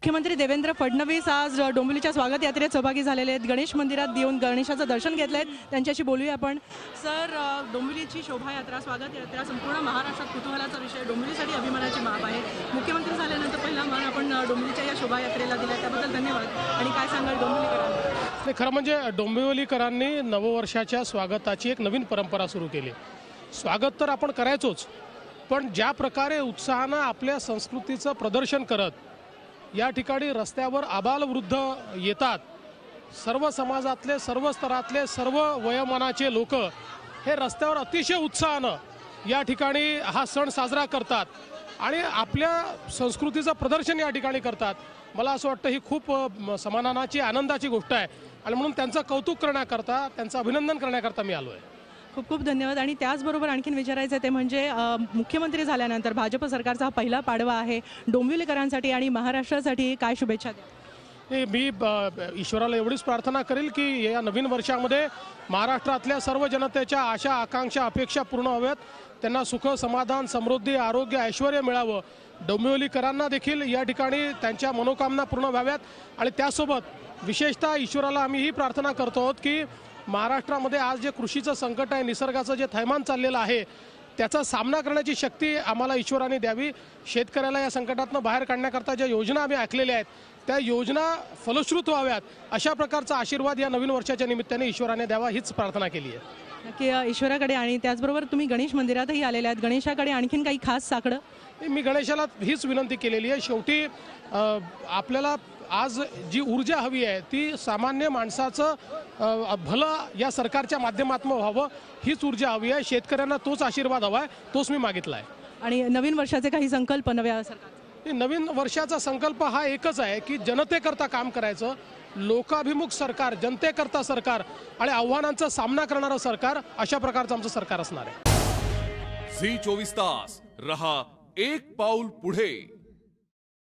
मुख्यमंत्री देवेंद्र फडणवीस आज डोंबिवलीच्या स्वागत यात्रेत सहभागी झालेले आहेत। गणेश मंदिरात येऊन गणेशाचं दर्शन घेतलंय। त्यांच्याशी बोलूया आपण। सर, डोंबिवलीची शोभायात्रा, स्वागत यात्रा संपूर्ण महाराष्ट्रात कुतूहलाचा विषय, डोंबिवलीसाठी अभिमानाची बाब आहे। मुख्यमंत्री झाल्यानंतर पहिला मान आपण डोंबिवलीच्या या शोभायात्रेला दिला, त्याबद्दल धन्यवाद। आणि काय सांगाल डोंबिवलीकरांना? खरं म्हणजे डोंबिवलीकरांनी नववर्षाच्या स्वागताची एक नवीन परंपरा सुरू केली। स्वागत तर आपण करायचोच, पण ज्या प्रकारे उत्साहानं आपल्या संस्कृतीचं प्रदर्शन करत या ठिकाणी रस्त्यावर आबालवृद्ध येतात, सर्व समाजातले, सर्व स्तरातले, सर्व वयोमानाचे लोक हे रस्त्यावर अतिशय उत्साहानं या ठिकाणी हा सण साजरा करतात आणि आपल्या संस्कृतीचं प्रदर्शन या ठिकाणी करतात। मला असं वाटतं ही खूप समाधानाची, आनंदाची गोष्ट आहे आणि म्हणून त्यांचं कौतुक करण्याकरता, त्यांचं अभिनंदन करण्याकरता मी आलो आहे। खूप खूप धन्यवाद। आणि त्याचबरोबर आणखीन विचारायचं ते म्हणजे मुख्यमंत्री झाल्यानंतर भाजप सरकारचा हा पहिला पाडवा आहे डोंबिवलीकरांसाठी आणि महाराष्ट्रासाठी काय शुभेच्छा द्या? मी ईश्वराला एवढीच प्रार्थना करेल की या नवीन वर्षामध्ये महाराष्ट्रातल्या सर्व जनतेच्या आशा, आकांक्षा, अपेक्षा पूर्ण व्हाव्यात, त्यांना सुख, समाधान, समृद्धी, आरोग्य, ऐश्वर्य मिळावं। डोंबिवलीकरांना देखील या ठिकाणी त्यांच्या मनोकामना पूर्ण व्हाव्यात आणि त्यासोबत विशेषतः ईश्वराला आम्ही ही प्रार्थना करतो आहोत की महाराष्ट्रामध्ये आज जे कृषीचं संकट आहे, निसर्गाचं जे थैमान चाललेलं आहे, त्याचा सामना करण्याची शक्ती आम्हाला ईश्वराने द्यावी। शेतकऱ्याला या संकटातून बाहेर काढण्याकरता ज्या योजना आम्ही आखलेल्या आहेत त्या योजना फलश्रुत व्हाव्यात, अशा प्रकारचा आशीर्वाद या नवीन वर्षाच्या निमित्ताने ईश्वराने द्यावा हीच प्रार्थना केली आहे। नक्की ईश्वराकडे। आणि त्याचबरोबर तुम्ही गणेश मंदिरातही आलेले आहेत, गणेशाकडे आणखीन काही खास साकडं? मी गणेशाला हीच विनंती केलेली आहे, शेवटी आपल्याला आज जी ऊर्जा हवी आहे ती सामान्य माणसाचं भलं या सरकारच्या माध्यमातून व्हावं, हीच ऊर्जा हवी आहे। शेतकऱ्यांना तोच आशीर्वाद हवा आहे, तोच मी मागितला आहे। आणि नवीन वर्षाचे काही संकल्प नव्या सरकारचे? नवीन वर्षाचा संकल्प हा एकच आहे की जनतेकरता काम करायचं, लोकाभिमुख सरकार, जनतेकरता सरकार आणि आव्हानांचा सामना करणारं सरकार, अशा प्रकारचं आमचं सरकार असणार आहे। झी 24 तास रहा एक पाऊल पुढे।